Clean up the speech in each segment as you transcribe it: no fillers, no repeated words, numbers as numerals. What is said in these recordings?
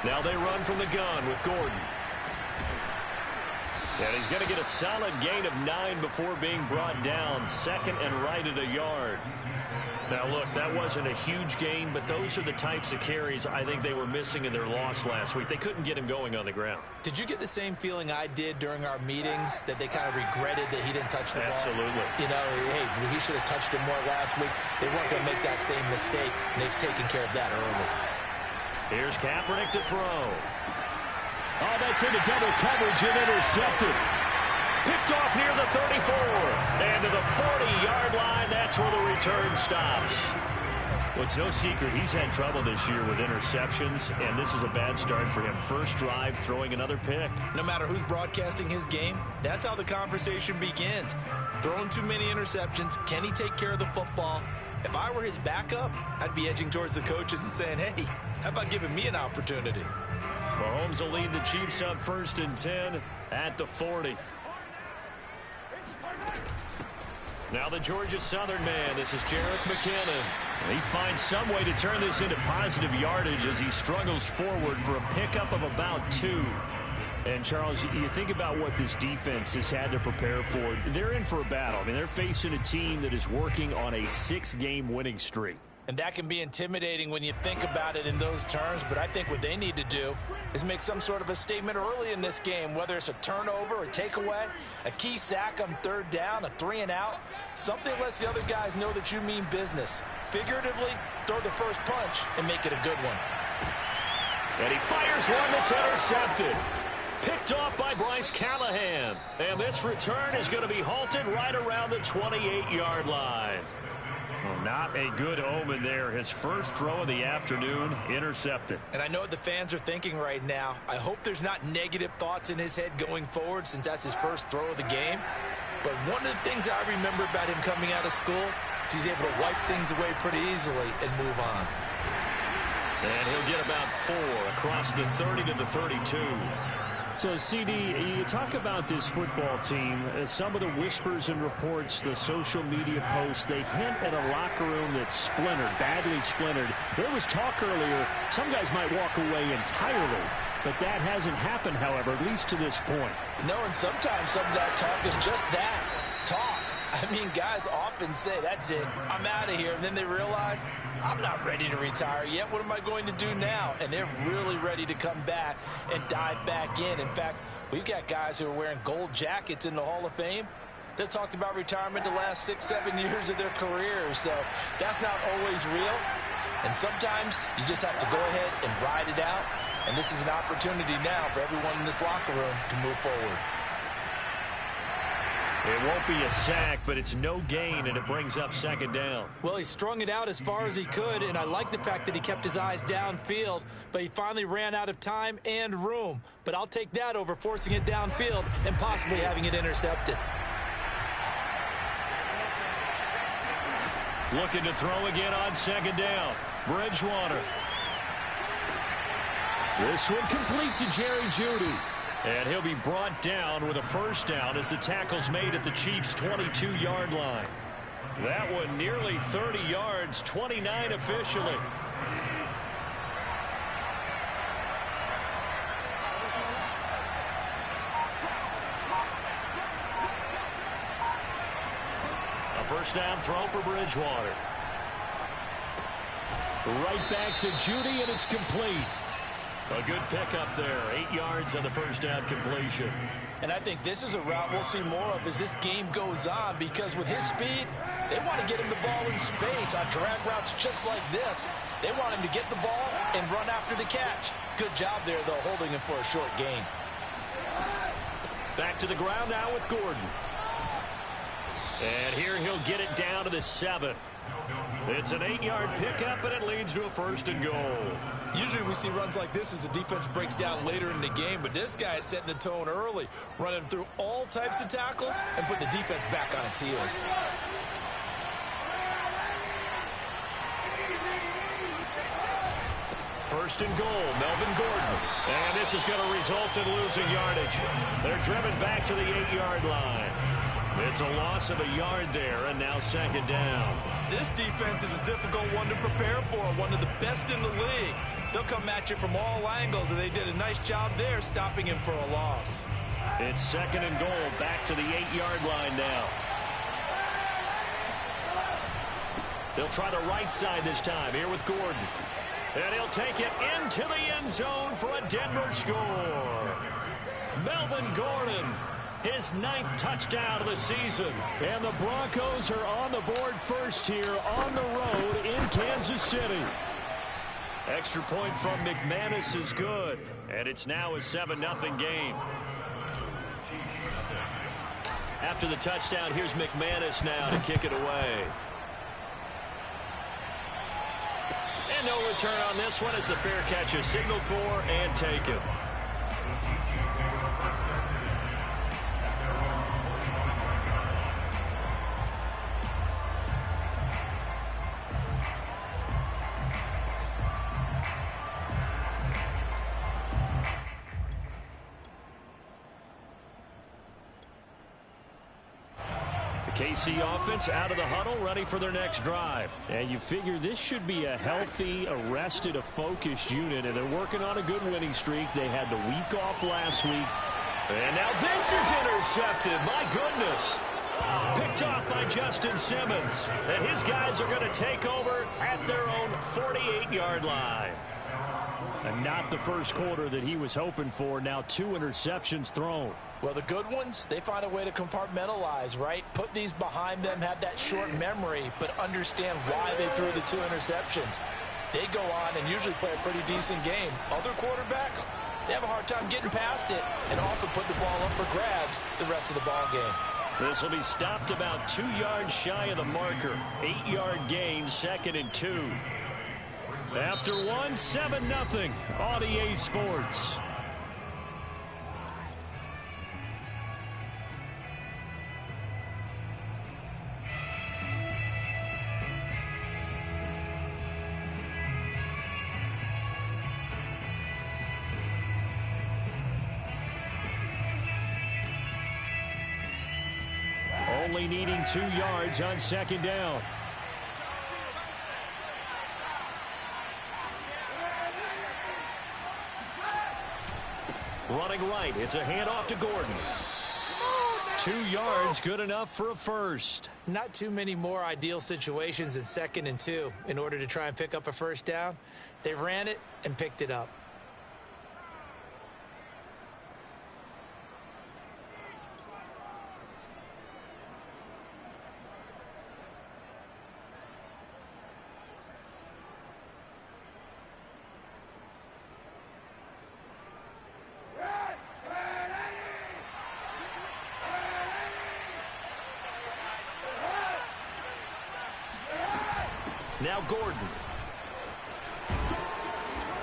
Now they run from the gun with Gordon. And he's going to get a solid gain of 9 before being brought down. Second and right at a yard. Now, look, that wasn't a huge gain, but those are the types of carries I think they were missing in their loss last week. They couldn't get him going on the ground. Did you get the same feeling I did during our meetings, that they kind of regretted that he didn't touch the ball? Absolutely. You know, hey, he should have touched it more last week. They weren't going to make that same mistake, and they've taken care of that early. Here's Kaepernick to throw. Oh, that's into double coverage and intercepted. Picked off near the 34. And to the 40-yard line, that's where the return stops. Well, it's no secret he's had trouble this year with interceptions, and this is a bad start for him. First drive, throwing another pick. No matter who's broadcasting his game, that's how the conversation begins. Throwing too many interceptions, can he take care of the football? If I were his backup, I'd be edging towards the coaches and saying, hey, how about giving me an opportunity? Mahomes will lead the Chiefs up 1st and 10 at the 40. Now the Georgia Southern man. This is Jerick McKinnon. He finds some way to turn this into positive yardage as he struggles forward for a pickup of about 2. And, Charles, you think about what this defense has had to prepare for. They're in for a battle. I mean, they're facing a team that is working on a 6-game winning streak. And that can be intimidating when you think about it in those terms, but I think what they need to do is make some sort of a statement early in this game, whether it's a turnover, a takeaway, a key sack on 3rd down, a 3-and-out, something lets the other guys know that you mean business. Figuratively, throw the first punch and make it a good one. And he fires one that's intercepted. Picked off by Bryce Callahan. And this return is going to be halted right around the 28-yard line. Well, not a good omen there. His first throw of the afternoon, intercepted. And I know what the fans are thinking right now. I hope there's not negative thoughts in his head going forward since that's his first throw of the game. But one of the things I remember about him coming out of school is he's able to wipe things away pretty easily and move on. And he'll get about 4 across the 30 to the 32. So, CD, you talk about this football team. Some of the whispers and reports, the social media posts, they hint at a locker room that's splintered, badly splintered. There was talk earlier, some guys might walk away entirely. But that hasn't happened, however, at least to this point. No, and sometimes some of that talk is just that, talk. I mean, guys often say, that's it, I'm out of here. And then they realize, I'm not ready to retire yet. What am I going to do now? And they're really ready to come back and dive back in. In fact, we've got guys who are wearing gold jackets in the Hall of Fame that talked about retirement the last 6-7 years of their careers. So that's not always real. And sometimes you just have to go ahead and ride it out. And this is an opportunity now for everyone in this locker room to move forward. It won't be a sack, but it's no gain, and it brings up 2nd down. Well, he strung it out as far as he could, and I like the fact that he kept his eyes downfield, but he finally ran out of time and room. But I'll take that over forcing it downfield and possibly having it intercepted. Looking to throw again on 2nd down. Bridgewater. This one complete to Jerry Jeudy. And he'll be brought down with a 1st down as the tackle's made at the Chiefs' 22-yard line. That one nearly 30 yards, 29 officially. A 1st down throw for Bridgewater. Right back to Jeudy, and it's complete. A good pickup there. 8 yards on the 1st down completion. And I think this is a route we'll see more of as this game goes on, because with his speed, they want to get him the ball in space on drag routes just like this. They want him to get the ball and run after the catch. Good job there, though, holding him for a short gain. Back to the ground now with Gordon. And here he'll get it down to the 7. It's an 8-yard pickup, and it leads to a 1st and goal. Usually we see runs like this as the defense breaks down later in the game, but this guy is setting the tone early, running through all types of tackles and putting the defense back on its heels. First and goal, Melvin Gordon. And this is going to result in losing yardage. They're driven back to the 8-yard line. It's a loss of a yard there, and now 2nd down. This defense is a difficult one to prepare for, one of the best in the league. They'll come at you from all angles, and they did a nice job there stopping him for a loss. It's 2nd and goal, back to the 8-yard line now. They'll try the right side this time, here with Gordon. And he'll take it into the end zone for a Denver score. Melvin Gordon, his 9th touchdown of the season. And the Broncos are on the board first here on the road in Kansas City. Extra point from McManus is good. And it's now a 7-0 game. After the touchdown, here's McManus now to kick it away. And no return on this one as the fair catch is signaled for and taken. KC offense out of the huddle, ready for their next drive. And you figure this should be a healthy, a focused unit, and they're working on a good winning streak. They had the week off last week. And now this is intercepted. My goodness. Picked off by Justin Simmons. And his guys are going to take over at their own 48-yard line. And not the first quarter that he was hoping for. Now 2 interceptions thrown. Well, the good ones, they find a way to compartmentalize, right? Put these behind them, have that short memory, but understand why they threw the 2 interceptions. They go on and usually play a pretty decent game. Other quarterbacks, they have a hard time getting past it and often put the ball up for grabs the rest of the ball game. This will be stopped about 2 yards shy of the marker. 8-yard gain, 2nd and 2. After 1, 7-0 on EA Sports. Only needing 2 yards on 2nd down. Running right, it's a handoff to Gordon. 2 yards, good enough for a first. Not too many more ideal situations in 2nd and 2 in order to try and pick up a first down. They ran it and picked it up. Now Gordon.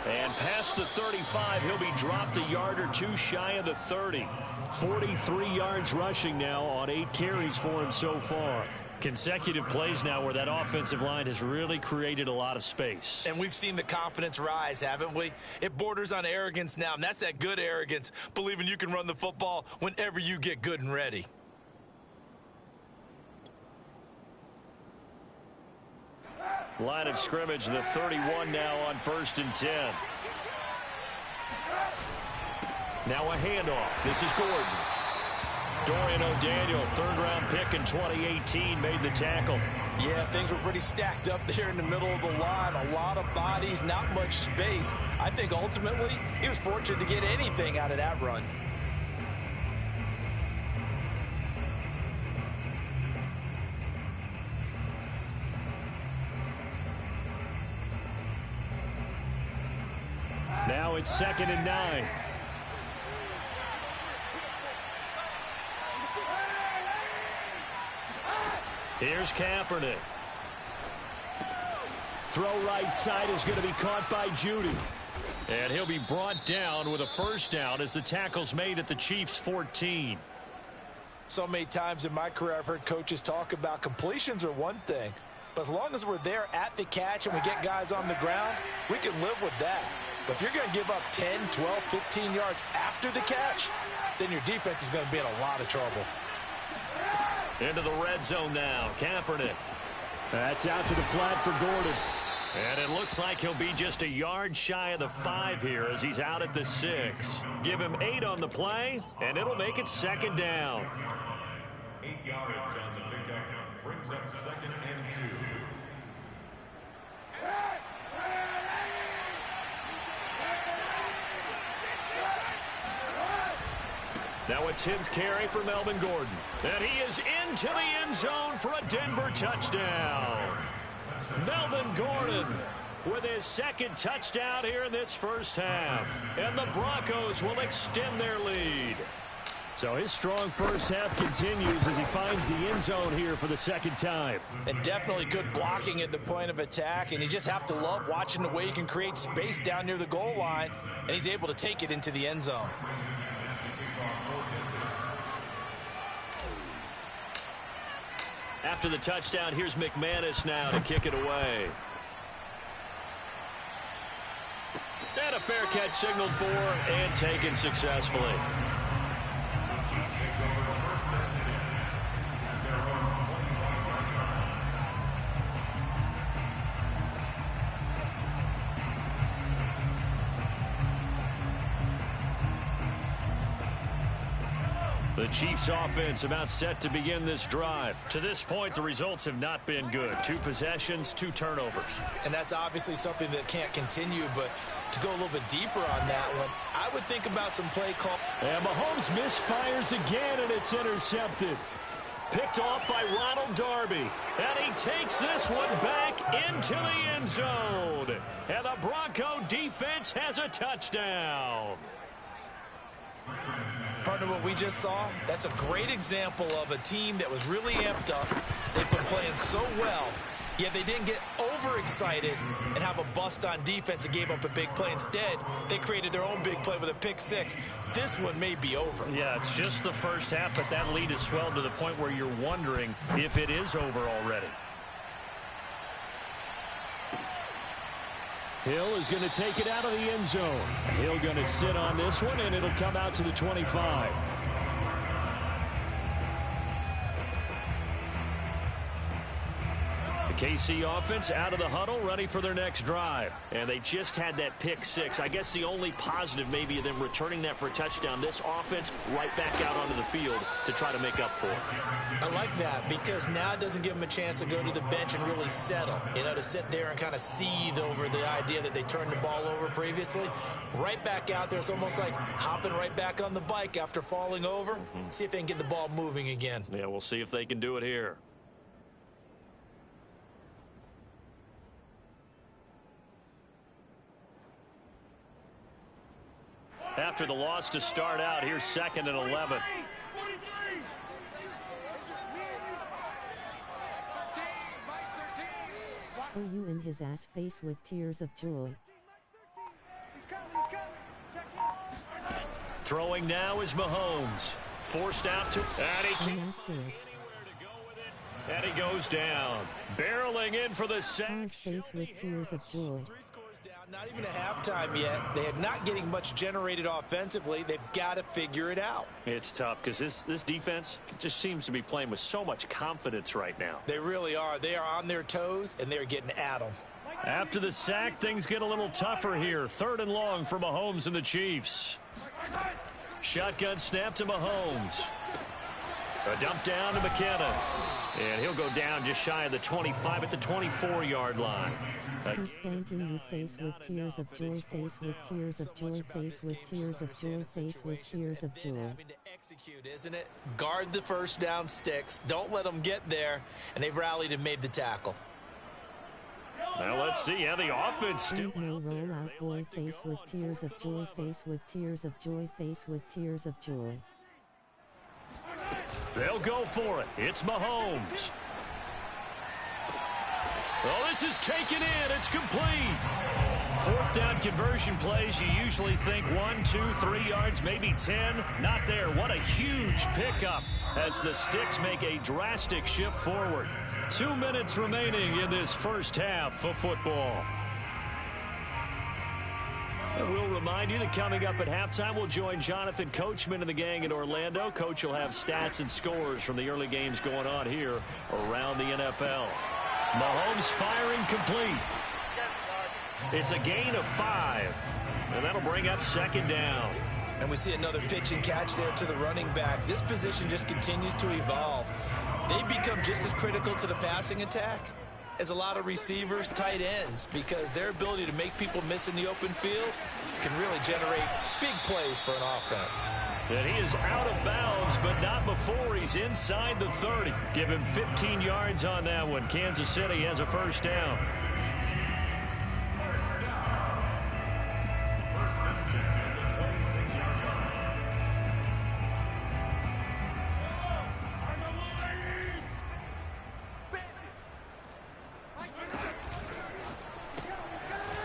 And past the 35, he'll be dropped a yard or 2 shy of the 30. 43 yards rushing now on 8 carries for him so far. Consecutive plays now where that offensive line has really created a lot of space. And we've seen the confidence rise, haven't we? It borders on arrogance now, and that's that good arrogance, believing you can run the football whenever you get good and ready. Line of scrimmage, the 31 now on 1st and 10. Now a handoff. This is Gordon. Dorian O'Daniel, 3rd-round pick in 2018, made the tackle. Yeah, things were pretty stacked up there in the middle of the line. A lot of bodies, not much space. I think ultimately he was fortunate to get anything out of that run. Now it's 2nd and 9. Here's Kaepernick. Throw right side is going to be caught by Judy. And he'll be brought down with a first down as the tackle's made at the Chiefs' 14. So many times in my career I've heard coaches talk about completions are one thing. But as long as we're there at the catch and we get guys on the ground, we can live with that. But if you're going to give up 10, 12, 15 yards after the catch, then your defense is going to be in a lot of trouble. Into the red zone now. Kaepernick. That's out to the flat for Gordon. And it looks like he'll be just a yard shy of the 5 here as he's out at the 6. Give him 8 on the play, and it'll make it 2nd down. 8 yards on the pickup brings up 2nd and 2. Now a 10th carry for Melvin Gordon. And he is into the end zone for a Denver touchdown. Melvin Gordon with his 2nd touchdown here in this first half. And the Broncos will extend their lead. So his strong first half continues as he finds the end zone here for the 2nd time. And definitely good blocking at the point of attack. And you just have to love watching the way he can create space down near the goal line. And he's able to take it into the end zone. After the touchdown, here's McManus now to kick it away. And a fair catch signaled for and taken successfully. The Chiefs offense about set to begin this drive. To this point, the results have not been good. 2 possessions, 2 turnovers. And that's obviously something that can't continue, but to go a little bit deeper on that one, I would think about some play call. And Mahomes misfires again, and it's intercepted. Picked off by Ronald Darby. And he takes this one back into the end zone. And the Bronco defense has a touchdown. Partner, what we just saw, that's a great example of a team that was really amped up. They've been playing so well, yet they didn't get overexcited and have a bust on defense and gave up a big play. Instead, they created their own big play with a pick 6. This one may be over. Yeah, it's just the first half, but that lead has swelled to the point where you're wondering if it is over already. Hill is going to take it out of the end zone. Hill going to sit on this one, and it'll come out to the 25. The KC offense out of the huddle, ready for their next drive. And they just had that pick 6. I guess the only positive maybe of them returning that for a touchdown. This offense right back out onto the field to try to make up for it. I like that because now it doesn't give them a chance to go to the bench and really settle. You know, to sit there and kind of seethe over the idea that they turned the ball over previously. Right back out there. It's almost like hopping right back on the bike after falling over. See if they can get the ball moving again. Yeah, we'll see if they can do it here. After the loss to start out, here's 2nd and 11. OU in his ass face with tears of joy. Throwing now is Mahomes. Forced out to... And he goes down. Barreling in for the sack. Face with tears of joy. 3 scores down, not even a halftime yet. They are not getting much generated offensively. They've got to figure it out. It's tough because this defense just seems to be playing with so much confidence right now. They really are. They are on their toes, and they're getting at them. After the sack, things get a little tougher here. 3rd and long for Mahomes and the Chiefs. Shotgun snap to Mahomes. A dump down to McKinnon. And he'll go down just shy of the 25 at the 24-yard line. He's spanking you face with tears of joy, face with tears of joy, face with tears of joy, face with tears of joy. Having to execute, isn't it? Guard the first down sticks. Don't let them get there. And they've rallied and made the tackle. Well, let's see how the offense still. No roll out boy, face with tears of joy, face with tears of joy, face with tears of joy. They'll go for it. It's Mahomes. Oh, this is taken in. It's complete. 4th down conversion plays. You usually think 1, 2, 3 yards, maybe 10. Not there. What a huge pickup as the Sticks make a drastic shift forward. 2 minutes remaining in this first half of football. And we'll remind you that coming up at halftime, we'll join Jonathan Coachman and the gang in Orlando. Coach will have stats and scores from the early games going on here around the NFL. Mahomes firing complete. It's a gain of 5. And that'll bring up second down. And we see another pitch and catch there to the running back. This position just continues to evolve. They become just as critical to the passing attack as a lot of receivers, tight ends, because their ability to make people miss in the open field can really generate big plays for an offense. And he is out of bounds, but not before he's inside the 30. Give him 15 yards on that one. Kansas City has a first down.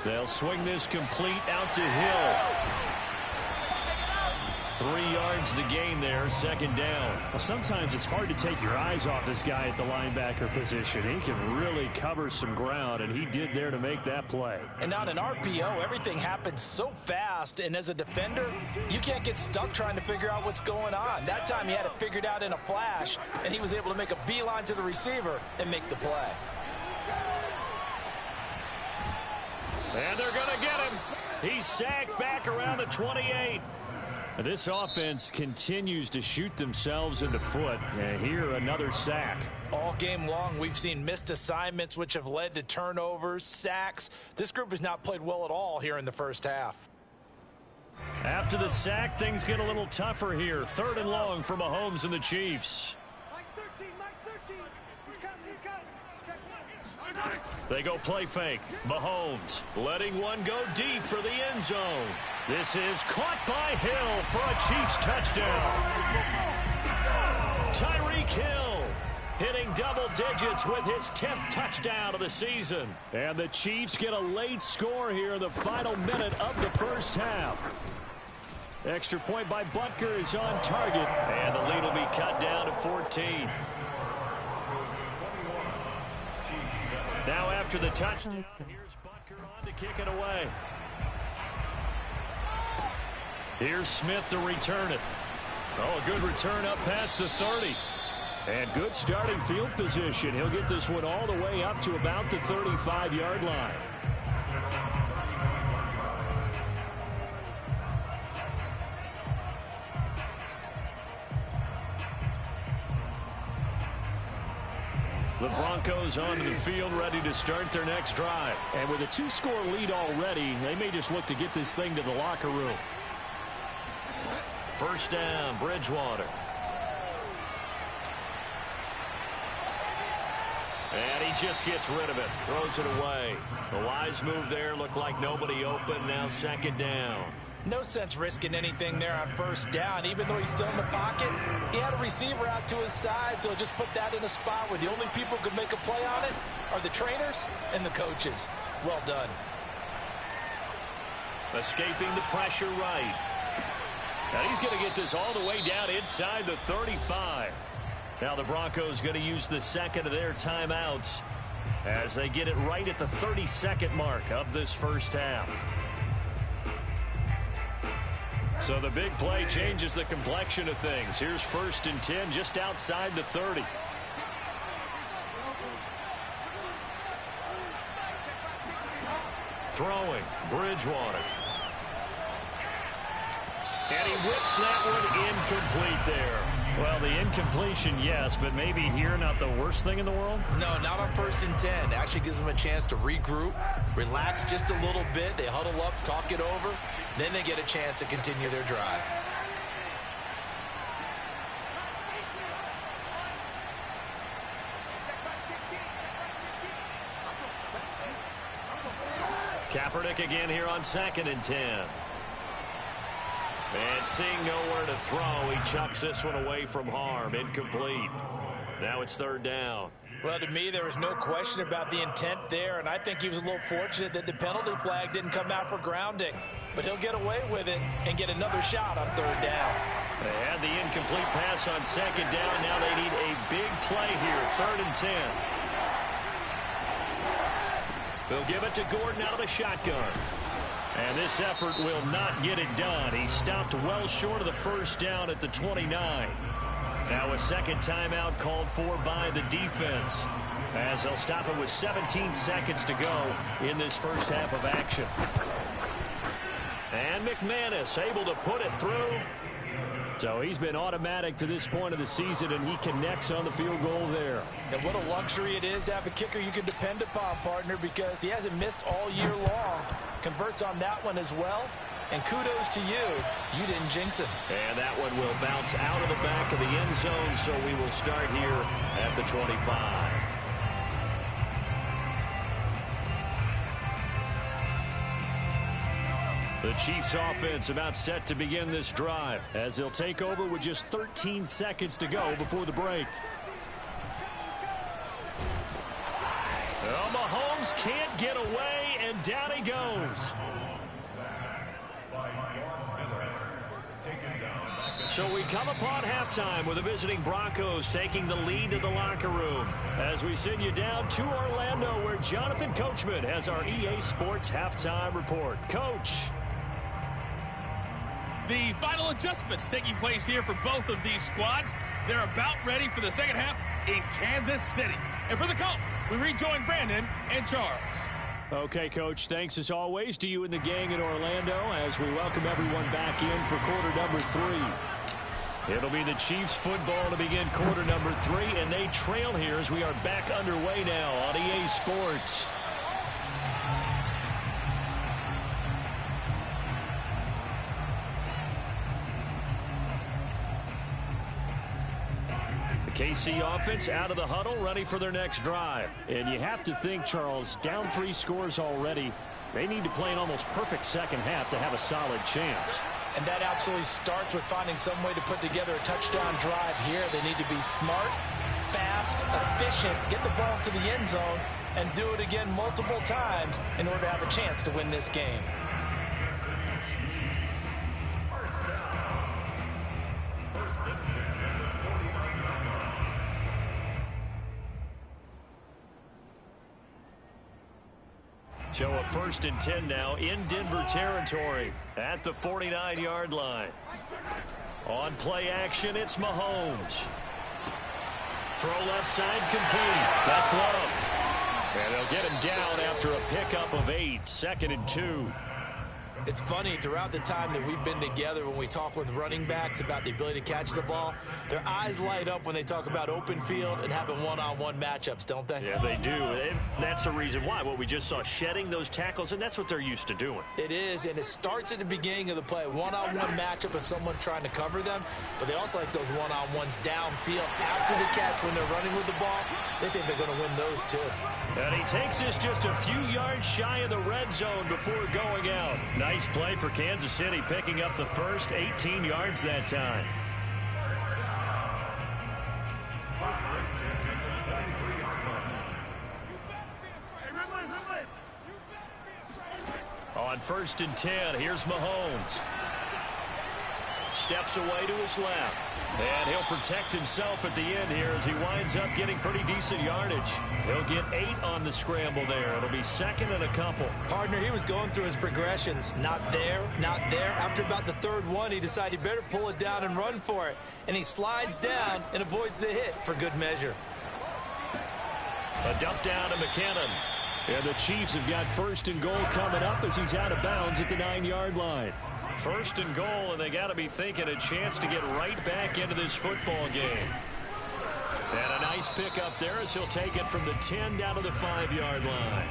They'll swing this complete out to Hill. 3 yards the gain there, second down. Well, sometimes it's hard to take your eyes off this guy at the linebacker position. He can really cover some ground, and he did there to make that play. And on an RPO, everything happens so fast, and as a defender, you can't get stuck trying to figure out what's going on. That time he had it figured out in a flash, and he was able to make a beeline to the receiver and make the play. And they're going to get him. He's sacked back around the 28. This offense continues to shoot themselves in the foot. And here, another sack. All game long, we've seen missed assignments, which have led to turnovers, sacks. This group has not played well at all here in the first half. After the sack, things get a little tougher here. 3rd and long for Mahomes and the Chiefs. They go play fake. Mahomes letting one go deep for the end zone. This is caught by Hill for a Chiefs touchdown. Tyreek Hill hitting double digits with his 10th touchdown of the season. And the Chiefs get a late score here in the final minute of the first half. Extra point by Butker is on target. And the lead will be cut down to 14. Now after the touchdown, here's Butker on to kick it away. Here's Smith to return it. Oh, a good return up past the 30. And good starting field position. He'll get this one all the way up to about the 35-yard line. The Broncos onto the field, ready to start their next drive. And with a 2-score lead already, they may just look to get this thing to the locker room. First down, Bridgewater. And he just gets rid of it, throws it away. The wise move there, looked like nobody open, now second down. No sense risking anything there on first down. Even though he's still in the pocket, he had a receiver out to his side, so just put that in a spot where the only people who could make a play on it are the trainers and the coaches. Well done. Escaping the pressure right. And he's going to get this all the way down inside the 35. Now the Broncos going to use the second of their timeouts as they get it right at the 32nd mark of this first half. So the big play changes the complexion of things. Here's 1st and 10 just outside the 30. Throwing, Bridgewater. And he whips that one incomplete there. Well, the incompletion, yes, but maybe here not the worst thing in the world? No, not on 1st and 10. Actually gives them a chance to regroup, relax just a little bit. They huddle up, talk it over. Then they get a chance to continue their drive. Kaepernick again here on 2nd and 10. And seeing nowhere to throw, he chucks this one away from harm. Incomplete. Now it's 3rd down. Well, to me, there was no question about the intent there, and I think he was a little fortunate that the penalty flag didn't come out for grounding. But he'll get away with it and get another shot on 3rd down. They had the incomplete pass on 2nd down. Now they need a big play here, 3rd and 10. They'll give it to Gordon out of the shotgun. And this effort will not get it done. He stopped well short of the first down at the 29. Now a second timeout called for by the defense, as they'll stop it with 17 seconds to go in this first half of action. And McManus able to put it through. So he's been automatic to this point of the season, and he connects on the field goal there. And what a luxury it is to have a kicker you can depend upon, partner, because he hasn't missed all year long. Converts on that one as well. And kudos to you. You didn't jinx him. And that one will bounce out of the back of the end zone, so we will start here at the 25. The Chiefs offense about set to begin this drive as they'll take over with just 13 seconds to go before the break. Well, Mahomes can't get away, and down he goes. So we come upon halftime with the visiting Broncos taking the lead to the locker room as we send you down to Orlando, where Jonathan Coachman has our EA Sports halftime report. Coach. The final adjustments taking place here for both of these squads. They're about ready for the second half in Kansas City. And for the call, we rejoin Brandon and Charles. Okay, Coach, thanks as always to you and the gang in Orlando as we welcome everyone back in for quarter number 3. It'll be the Chiefs football to begin quarter number 3, and they trail here as we are back underway now on EA Sports. KC offense out of the huddle, ready for their next drive. And you have to think, Charles, down 3 scores already. They need to play an almost perfect second half to have a solid chance. And that absolutely starts with finding some way to put together a touchdown drive here. They need to be smart, fast, efficient, get the ball to the end zone, and do it again multiple times in order to have a chance to win this game. So a 1st and 10 now in Denver territory at the 49-yard line. On play action, it's Mahomes. Throw left side complete. That's Love. And they'll get him down after a pickup of 8, 2nd and 2. It's funny, throughout the time that we've been together, when we talk with running backs about the ability to catch the ball, their eyes light up when they talk about open field and having one-on-one matchups, don't they? Yeah, they do. And that's the reason why. What we just saw, shedding those tackles, and that's what they're used to doing. It is, and it starts at the beginning of the play. One-on-one matchup of someone trying to cover them, but they also like those one-on-ones downfield after the catch when they're running with the ball. They think they're going to win those, too. And he takes this just a few yards shy of the red zone before going out. Nice play for Kansas City, picking up the first 18 yards that time. On 1st and 10, here's Mahomes. Steps away to his left. And he'll protect himself at the end here as he winds up getting pretty decent yardage. He'll get 8 on the scramble there. It'll be 2nd and a couple. Partner, he was going through his progressions. Not there, not there. After about the 3rd one, he decided he better pull it down and run for it. And he slides down and avoids the hit for good measure. A dump down to McKinnon. And the Chiefs have got 1st and goal coming up as he's out of bounds at the 9-yard line. 1st and goal, and they got to be thinking a chance to get right back into this football game. And a nice pickup there as he'll take it from the 10 down to the 5-yard line.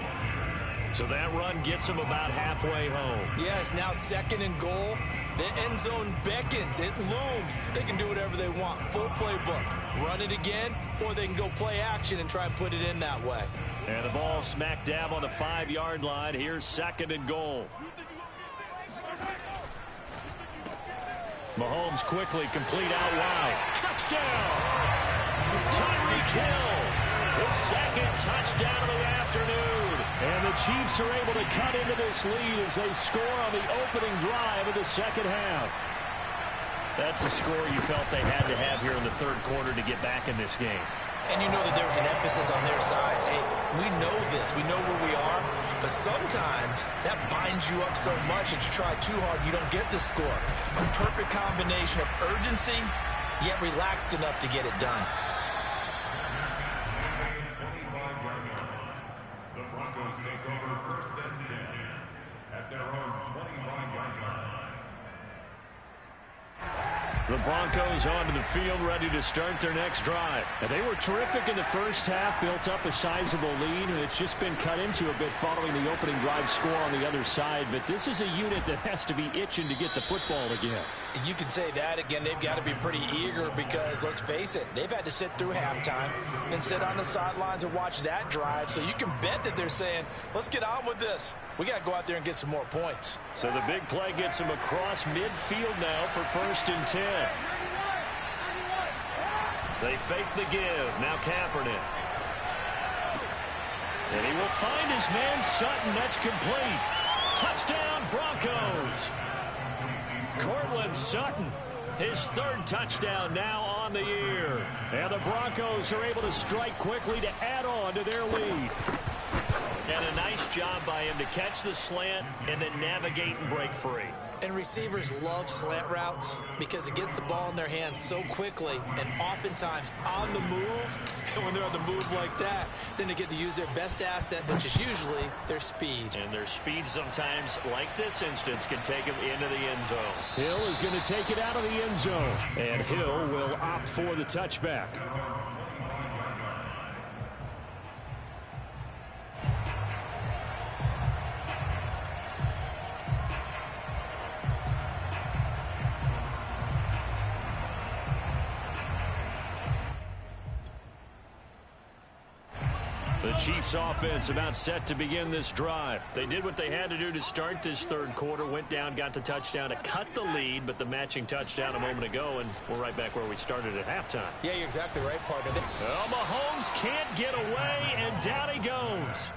So that run gets him about halfway home. Yes, now 2nd and goal. The end zone beckons. It looms. They can do whatever they want. Full playbook. Run it again, or they can go play action and try and put it in that way. And the ball smack dab on the 5-yard line. Here's 2nd and goal. Mahomes quickly complete out wide. Touchdown! Tyreek Hill, his 2nd touchdown of the afternoon. And the Chiefs are able to cut into this lead as they score on the opening drive of the second half. That's the score you felt they had to have here in the 3rd quarter to get back in this game. And you know that there was an emphasis on their side. Hey, we know this. We know where we are. But sometimes that binds you up so much that you try too hard, you don't get the score. A perfect combination of urgency yet relaxed enough to get it done. The Broncos take over 1st and 10 at their own 25-yard line. The Broncos onto the field, ready to start their next drive. And they were terrific in the first half, built up a sizable lead, and it's just been cut into a bit following the opening drive score on the other side. But this is a unit that has to be itching to get the football again. You can say that again. They've got to be pretty eager because, let's face it, they've had to sit through halftime and sit on the sidelines and watch that drive. So you can bet that they're saying, let's get on with this. We got to go out there and get some more points. So the big play gets him across midfield now for 1st and 10. They fake the give. Now Kaepernick. And he will find his man Sutton. That's complete. Touchdown Broncos. Cortland Sutton, his 3rd touchdown now on the year. And the Broncos are able to strike quickly to add on to their lead. And a nice job by him to catch the slant and then navigate and break free. And receivers love slant routes because it gets the ball in their hands so quickly and oftentimes on the move. And when they're on the move like that, then they get to use their best asset, which is usually their speed. And their speed sometimes, like this instance, can take them into the end zone. Hill is going to take it out of the end zone. And Hill will opt for the touchback. The Chiefs offense about set to begin this drive. They did what they had to do to start this 3rd quarter, went down, got the touchdown to cut the lead, but the matching touchdown a moment ago, and we're right back where we started at halftime. Yeah, you're exactly right, partner. Well, Mahomes can't get away, and down he goes.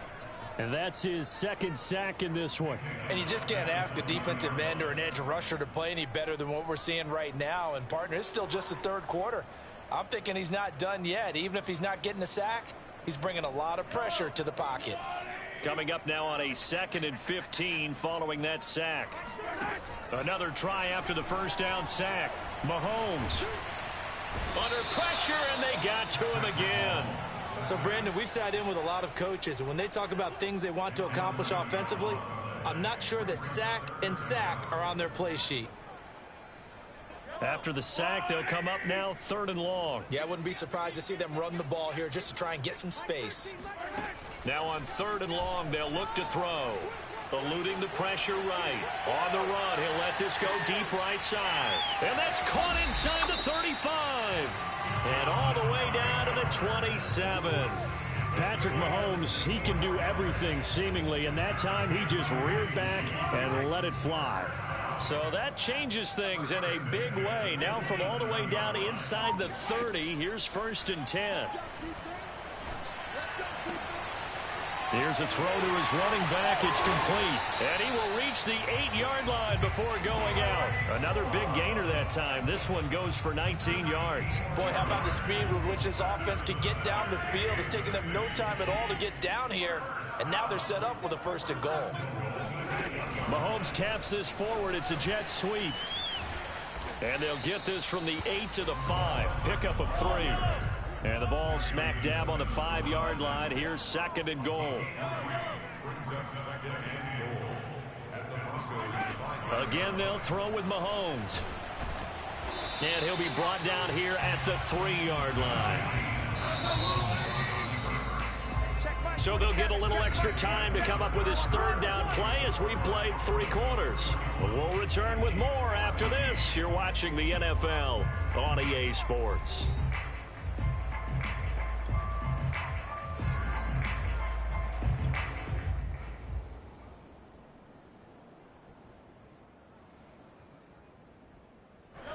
And that's his 2nd sack in this one. And you just can't ask a defensive end or an edge rusher to play any better than what we're seeing right now. And, partner, it's still just the 3rd quarter. I'm thinking he's not done yet. Even if he's not getting a sack, he's bringing a lot of pressure to the pocket. Coming up now on a 2nd and 15 following that sack. Another try after the 1st down sack. Mahomes under pressure, and they got to him again. So, Brandon, we've sat in with a lot of coaches, and when they talk about things they want to accomplish offensively, I'm not sure that sack and sack are on their play sheet. After the sack, they'll come up now 3rd and long. Yeah, I wouldn't be surprised to see them run the ball here just to try and get some space. Now on 3rd and long, they'll look to throw. Eluding the pressure right. On the run, he'll let this go deep right side. And that's caught inside the 35. And all the way down to the 27. Patrick Mahomes, he can do everything seemingly, and that time he just reared back and let it fly. So that changes things in a big way. Now from all the way down inside the 30, here's 1st and 10. Here's a throw to his running back. It's complete. And he will reach the 8-yard line before going out. Another big gainer that time. This one goes for 19 yards. Boy, how about the speed with which this offense can get down the field? It's taken them no time at all to get down here. And now they're set up with a 1st and goal. Mahomes taps this forward. It's a jet sweep. And they'll get this from the 8 to the 5. Pickup of 3. And the ball smack dab on the 5-yard line. Here's 2nd and goal. Again, they'll throw with Mahomes. And he'll be brought down here at the 3-yard line. So they'll get a little extra time to come up with his 3rd down play as we've played 3 quarters. We'll return with more after this. You're watching the NFL on EA Sports.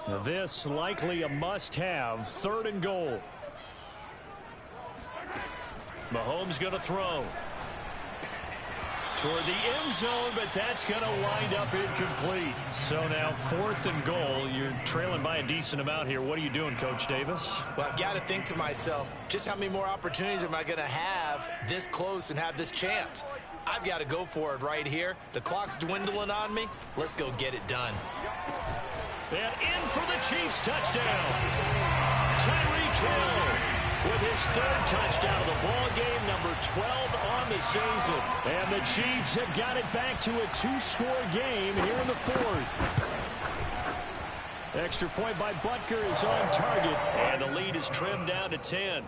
Now this likely a must-have. 3rd and goal. Mahomes going to throw toward the end zone, but that's going to wind up incomplete. So now 4th and goal. You're trailing by a decent amount here. What are you doing, Coach Davis? Well, I've got to think to myself, just how many more opportunities am I going to have this close and have this chance? I've got to go for it right here. The clock's dwindling on me. Let's go get it done. And in for the Chiefs touchdown. Tyreek Hill with his third touchdown of the ball game, number 12 on the season. And the Chiefs have got it back to a 2-score game here in the fourth. Extra point by Butker is on target, and the lead is trimmed down to 10.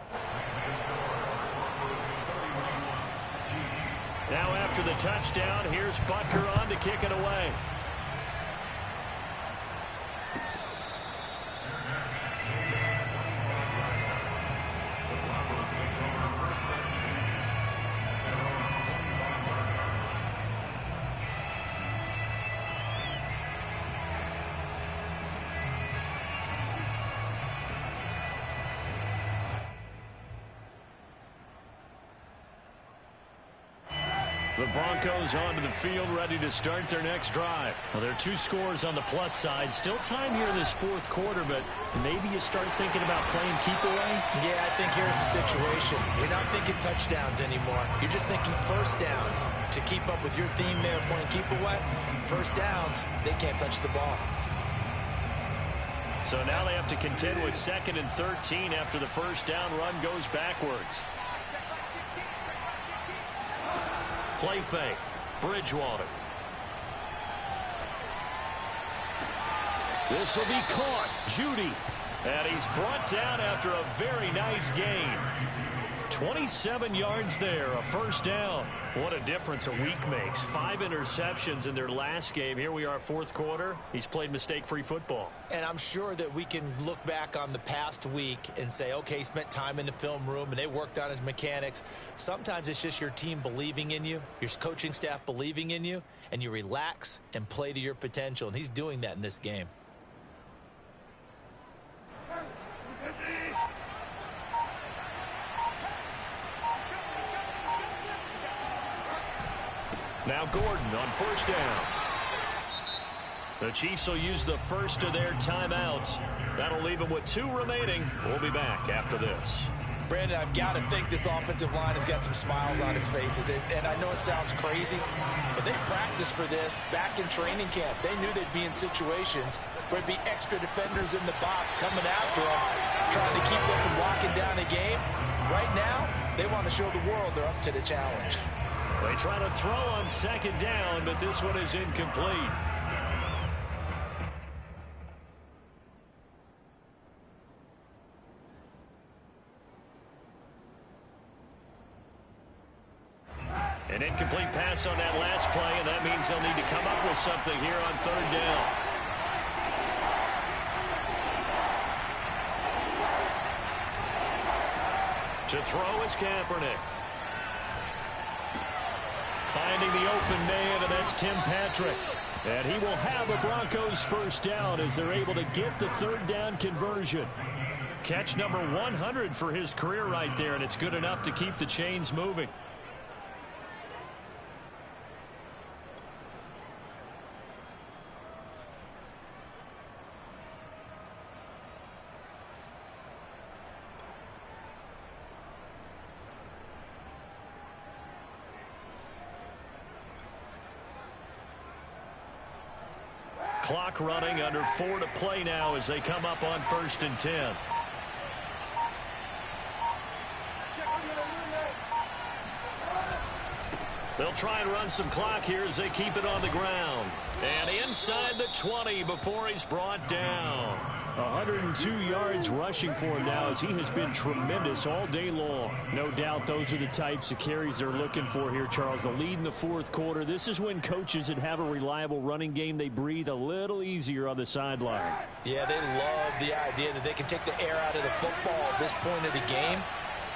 Now after the touchdown, here's Butker on to kick it away. The Broncos onto the field, ready to start their next drive. Well, there are 2 scores on the plus side. Still time here in this fourth quarter, but maybe you start thinking about playing keep away? Yeah, I think here's the situation. You're not thinking touchdowns anymore. You're just thinking first downs. To keep up with your theme there, playing keep away, first downs, they can't touch the ball. So now they have to contend with 2nd and 13 after the first down run goes backwards. Play fake. Bridgewater. This will be caught. Judy. And he's brought down after a very nice gain. 27 yards there, a first down. What a difference a week makes. 5 interceptions in their last game. Here we are, fourth quarter. He's played mistake-free football. And I'm sure that we can look back on the past week and say, okay, he spent time in the film room and they worked on his mechanics. Sometimes it's just your team believing in you, your coaching staff believing in you, and you relax and play to your potential. And he's doing that in this game. Now Gordon on first down. The Chiefs will use the first of their timeouts. That'll leave them with 2 remaining. We'll be back after this. Brandon, I've got to think this offensive line has got some smiles on its faces. And I know it sounds crazy, but they practiced for this back in training camp. They knew they'd be in situations where there'd be extra defenders in the box coming after them, trying to keep them from locking down a game. Right now, they want to show the world they're up to the challenge. They try to throw on second down, but this one is incomplete. An incomplete pass on that last play, and that means they'll need to come up with something here on third down. To throw is Kaepernick. Finding the open man, and that's Tim Patrick. And he will have a Broncos first down as they're able to get the third down conversion. Catch number 100 for his career right there, and it's good enough to keep the chains moving. Clock running, under 4 to play now as they come up on 1st and 10. They'll try and run some clock here as they keep it on the ground. And inside the 20 before he's brought down. 102 yards rushing for him now as he has been tremendous all day long. No doubt those are the types of carries they're looking for here, Charles. The lead in the fourth quarter. This is when coaches that have a reliable running game, they breathe a little easier on the sideline. Yeah, they love the idea that they can take the air out of the football at this point of the game.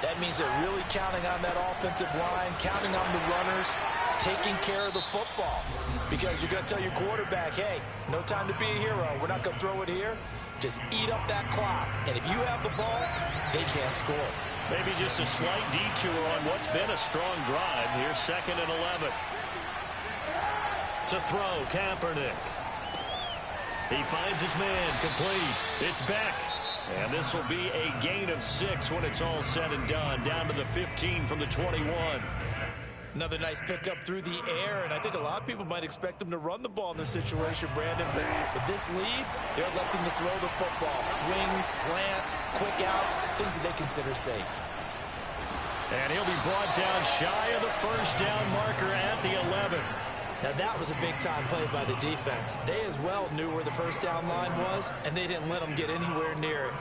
That means they're really counting on that offensive line, counting on the runners, taking care of the football. Because you're going to tell your quarterback, hey, no time to be a hero. We're not going to throw it here. Just eat up that clock. And if you have the ball, they can't score. Maybe just a slight detour on what's been a strong drive. Here's 2nd and 11. To throw, Kaepernick. He finds his man, complete. It's back. And this will be a gain of 6 when it's all said and done. Down to the 15 from the 21. Another nice pickup through the air, and I think a lot of people might expect them to run the ball in this situation, Brandon. But with this lead, they're electing to throw the football. Swings, slants, quick outs, things that they consider safe. And he'll be brought down shy of the first down marker at the 11. Now that was a big-time play by the defense. They as well knew where the first down line was, and they didn't let them get anywhere near it.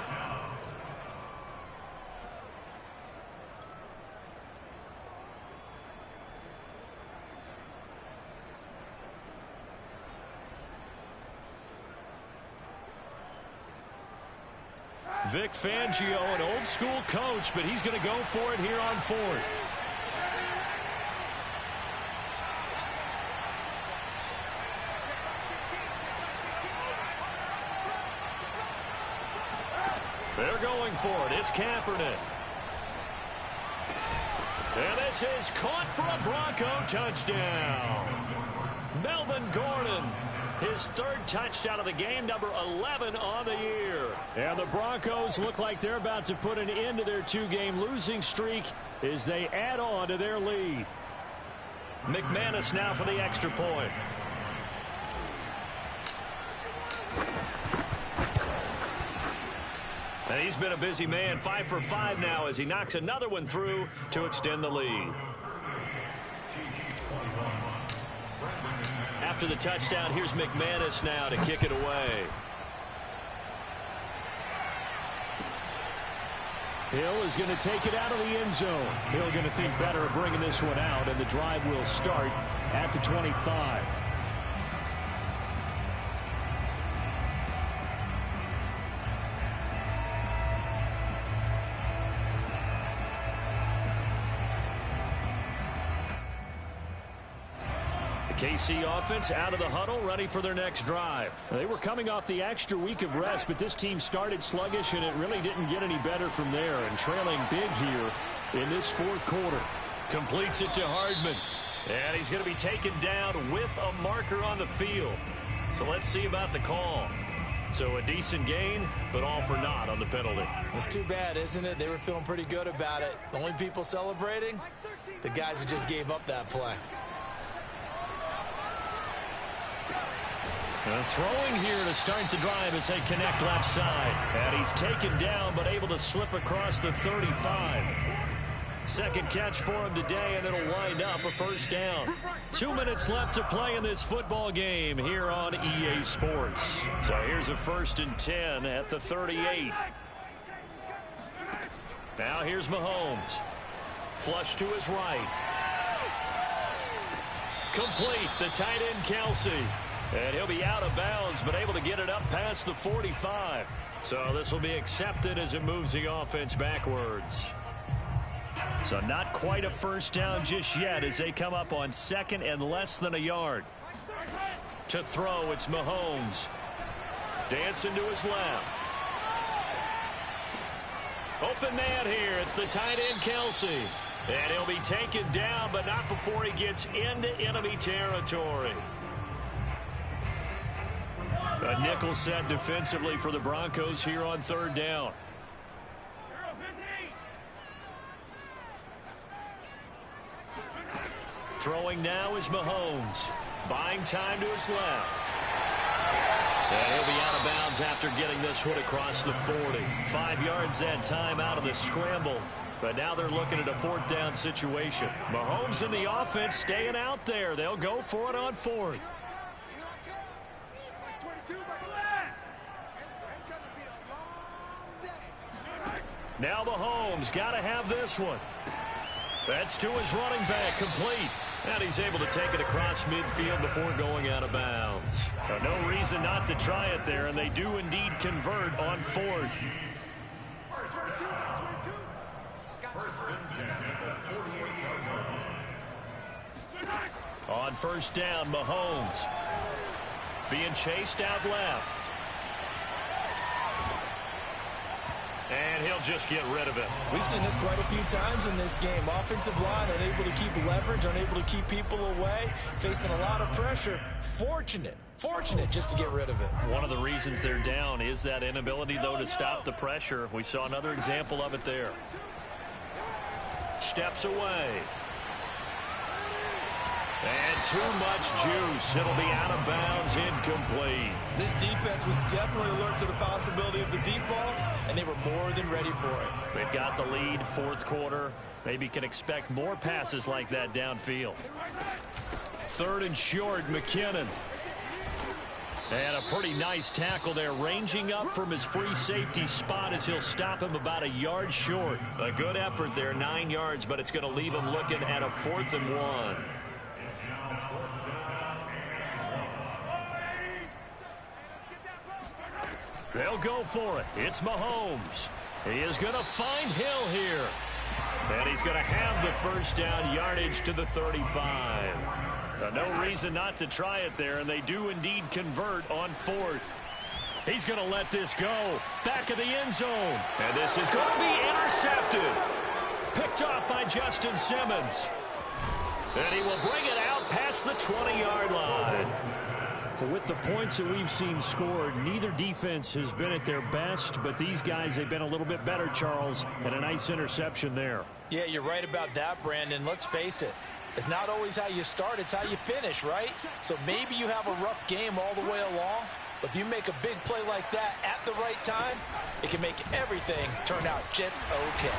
Vic Fangio, an old-school coach, but he's going to go for it here on 4th. They're going for it. It's Kaepernick. And this is caught for a Bronco touchdown. Melvin Gordon, his 3rd touchdown of the game, number 11 on the year. And the Broncos look like they're about to put an end to their 2-game losing streak as they add on to their lead. McManus now for the extra point. And he's been a busy man, 5 for 5 now as he knocks another one through to extend the lead. After the touchdown, here's McManus now to kick it away. Hill is going to take it out of the end zone. Hill going to think better of bringing this one out, and the drive will start at the 25. KC offense out of the huddle, ready for their next drive. They were coming off the extra week of rest, but this team started sluggish, and it really didn't get any better from there, and trailing big here in this 4th quarter. Completes it to Hardman, and he's going to be taken down with a marker on the field. So let's see about the call. So a decent gain, but all for naught on the penalty. It's too bad, isn't it? They were feeling pretty good about it. The only people celebrating, the guys who just gave up that play. Throwing here to start the drive as they connect left side. And he's taken down but able to slip across the 35. 2nd catch for him today, and it'll wind up a first down. 2 minutes left to play in this football game here on EA Sports. So here's a 1st and 10 at the 38. Now here's Mahomes. Flush to his right. Complete, the tight end Kelsey. And he'll be out of bounds, but able to get it up past the 45. So this will be accepted as it moves the offense backwards. So not quite a first down just yet as they come up on 2nd and less than a yard. To throw, it's Mahomes. Dancing to his left. Open man here. It's the tight end Kelsey. And he'll be taken down, but not before he gets into enemy territory. A nickel set defensively for the Broncos here on 3rd down. Throwing now is Mahomes. Buying time to his left. And he'll be out of bounds after getting this one across the 40. 5 yards that time out of the scramble. But now they're looking at a 4th down situation. Mahomes and the offense staying out there. They'll go for it on 4th. Now Mahomes got to have this one. That's to his running back, complete. And he's able to take it across midfield before going out of bounds. No reason not to try it there, and they do indeed convert on 4th. On 1st down, Mahomes being chased out left. And he'll just get rid of it. We've seen this quite a few times in this game. Offensive line unable to keep leverage, unable to keep people away, facing a lot of pressure. Fortunate just to get rid of it. One of the reasons they're down is that inability, though, to stop the pressure. We saw another example of it there. Steps away. And too much juice. It'll be out of bounds, incomplete. This defense was definitely alert to the possibility of the deep ball, and they were more than ready for it. They've got the lead, fourth quarter. Maybe can expect more passes like that downfield. Third and short, McKinnon. And a pretty nice tackle there, ranging up from his free safety spot as he'll stop him about a yard short. A good effort there, 9 yards, but it's going to leave him looking at a 4th and 1. They'll go for it. It's Mahomes. He is going to find Hill here. And he's going to have the first down, yardage to the 35. No reason not to try it there, and they do indeed convert on 4th. He's going to let this go. Back of the end zone. And this is going to be intercepted. Picked off by Justin Simmons. And he will bring it out past the 20-yard line. With the points that we've seen scored, neither defense has been at their best, but these guys, they've been a little bit better, Charles, and a nice interception there. Yeah, you're right about that, Brandon. Let's face it. It's not always how you start, it's how you finish, right? So maybe you have a rough game all the way along, but if you make a big play like that at the right time, it can make everything turn out just okay.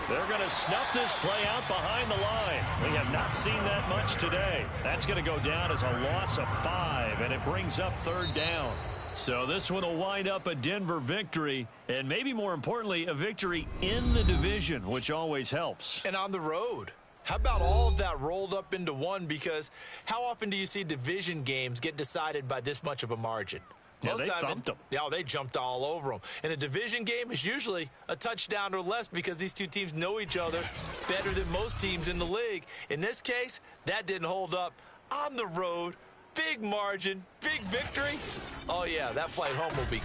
They're going to snuff this play out behind the line. We have not seen that much today. That's going to go down as a loss of 5, and it brings up 3rd down. So this one will wind up a Denver victory, and maybe more importantly, a victory in the division, which always helps. And on the road. How about all of that rolled up into one? Because how often do you see division games get decided by this much of a margin? Yeah, they thumped them. Yeah, they jumped all over them. And a division game is usually a touchdown or less because these two teams know each other better than most teams in the league. In this case, that didn't hold up. On the road, big margin, big victory. Oh, yeah, that flight home will be